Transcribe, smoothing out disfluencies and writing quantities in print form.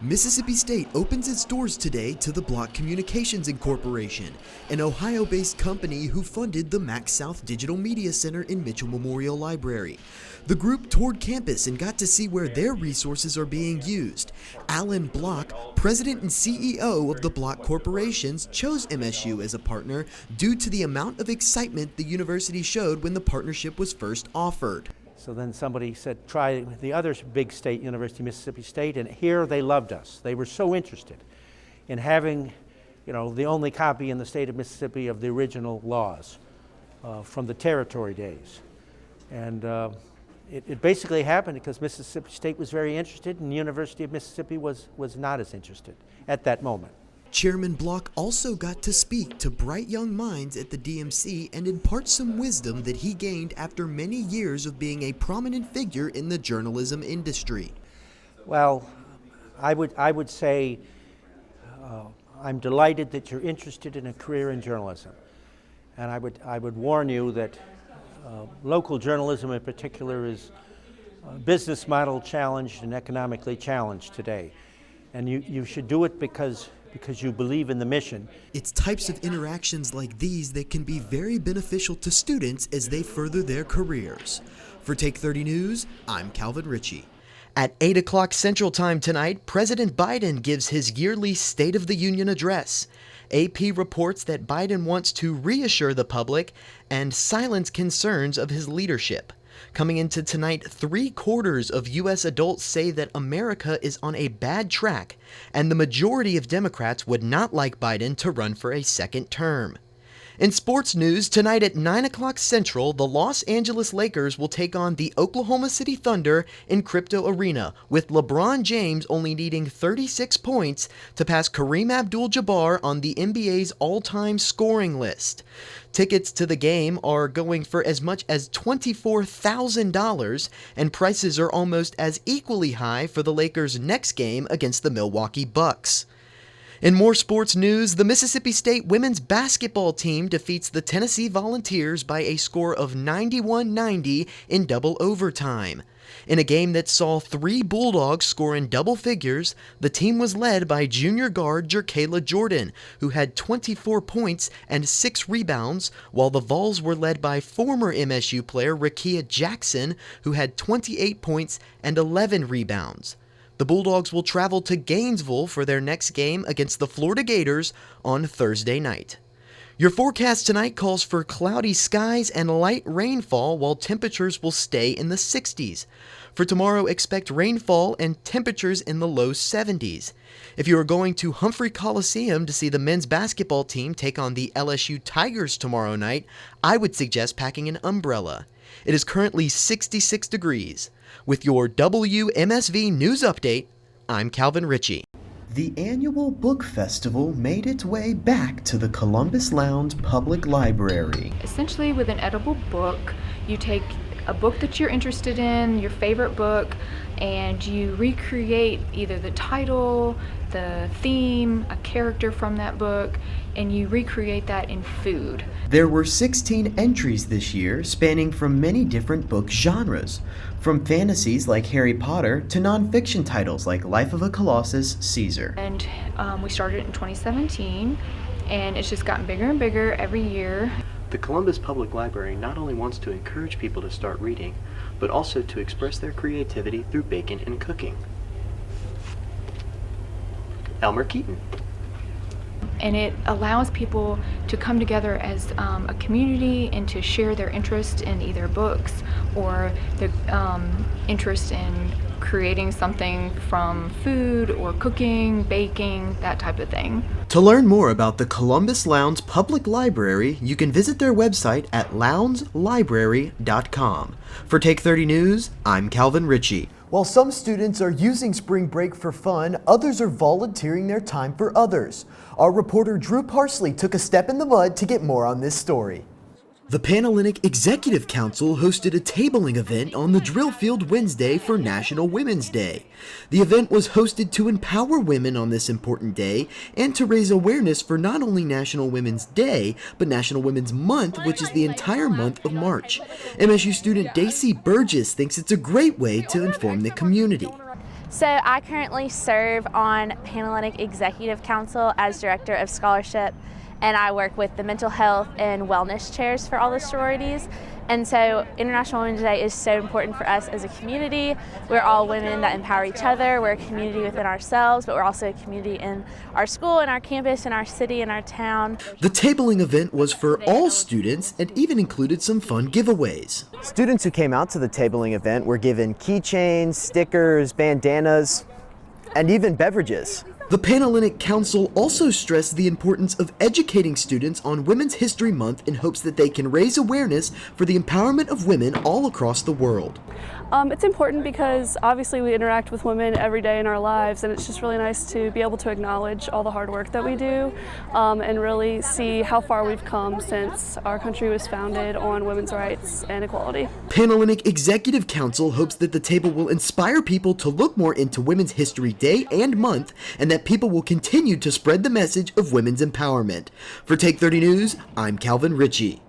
Mississippi State opens its doors today to the Block Communications Incorporation, an Ohio-based company who funded the MaxSouth Digital Media Center in Mitchell Memorial Library. The group toured campus and got to see where their resources are being used. Alan Block, president and CEO of the Block Corporations, chose MSU as a partner due to the amount of excitement the university showed when the partnership was first offered. So then somebody said, try the other big state, University of Mississippi State, and here they loved us. They were so interested in having, the only copy in the state of Mississippi of the original laws from the territory days. And it basically happened because Mississippi State was very interested and the University of Mississippi was not as interested at that moment. Chairman Block also got to speak to bright young minds at the DMC and impart some wisdom that he gained after many years of being a prominent figure in the journalism industry. Well, I would say I'm delighted that you're interested in a career in journalism. And I would warn you that local journalism in particular is business model challenged and economically challenged today. And you should do it because you believe in the mission. It's types of interactions like these that can be very beneficial to students as they further their careers. For Take 30 News, I'm Calvin Richey. At 8 o'clock Central Time tonight, President Biden gives his yearly State of the Union address. AP reports that Biden wants to reassure the public and silence concerns of his leadership. Coming into tonight, 3/4 of U.S. adults say that America is on a bad track, and the majority of Democrats would not like Biden to run for a second term. In sports news, tonight at 9 o'clock Central, the Los Angeles Lakers will take on the Oklahoma City Thunder in Crypto Arena, with LeBron James only needing 36 points to pass Kareem Abdul-Jabbar on the NBA's all-time scoring list. Tickets to the game are going for as much as $24,000, and prices are almost as equally high for the Lakers' next game against the Milwaukee Bucks. In more sports news, the Mississippi State women's basketball team defeats the Tennessee Volunteers by a score of 91-90 in double overtime. In a game that saw 3 Bulldogs score in double figures, the team was led by junior guard Jerkayla Jordan, who had 24 points and 6 rebounds, while the Vols were led by former MSU player Rakia Jackson, who had 28 points and 11 rebounds. The Bulldogs will travel to Gainesville for their next game against the Florida Gators on Thursday night. Your forecast tonight calls for cloudy skies and light rainfall, while temperatures will stay in the 60s. For tomorrow, expect rainfall and temperatures in the low 70s. If you are going to Humphrey Coliseum to see the men's basketball team take on the LSU Tigers tomorrow night, I would suggest packing an umbrella. It is currently 66 degrees. With your WMSV News Update, I'm Calvin Richey. The annual book festival made its way back to the Columbus Lounge Public Library. Essentially, with an edible book, you take a book that you're interested in, your favorite book, and you recreate either the title, the theme, a character from that book, and you recreate that in food. There were 16 entries this year, spanning from many different book genres, from fantasies like Harry Potter to nonfiction titles like Life of a Colossus, Caesar. And we started it in 2017, and it's just gotten bigger and bigger every year. The Columbus Public Library not only wants to encourage people to start reading, but also to express their creativity through baking and cooking. Elmer Keaton. And it allows people to come together as a community and to share their interest in either books or their interest in creating something from food or cooking, baking, that type of thing. To learn more about the Columbus Lounge Public Library, you can visit their website at loungelibrary.com. For Take 30 News, I'm Calvin Richey. While some students are using spring break for fun, others are volunteering their time for others. Our reporter Drew Parsley took a step in the mud to get more on this story. The Panhellenic Executive Council hosted a tabling event on the drill field Wednesday for National Women's Day. The event was hosted to empower women on this important day and to raise awareness for not only National Women's Day, but National Women's Month, which is the entire month of March. MSU student Daisy Burgess thinks it's a great way to inform the community. So I currently serve on Panhellenic Executive Council as Director of Scholarship, and I work with the mental health and wellness chairs for all the sororities. And so International Women's Day is so important for us as a community. We're all women that empower each other. We're a community within ourselves, but we're also a community in our school, in our campus, in our city, in our town. The tabling event was for all students and even included some fun giveaways. Students who came out to the tabling event were given keychains, stickers, bandanas, and even beverages. The Panhellenic Council also stressed the importance of educating students on Women's History Month in hopes that they can raise awareness for the empowerment of women all across the world. It's important because obviously we interact with women every day in our lives, and it's just really nice to be able to acknowledge all the hard work that we do and really see how far we've come since our country was founded on women's rights and equality. Panhellenic Executive Council hopes that the table will inspire people to look more into Women's History Day and month, and that people will continue to spread the message of women's empowerment. For Take 30 News, I'm Calvin Richey.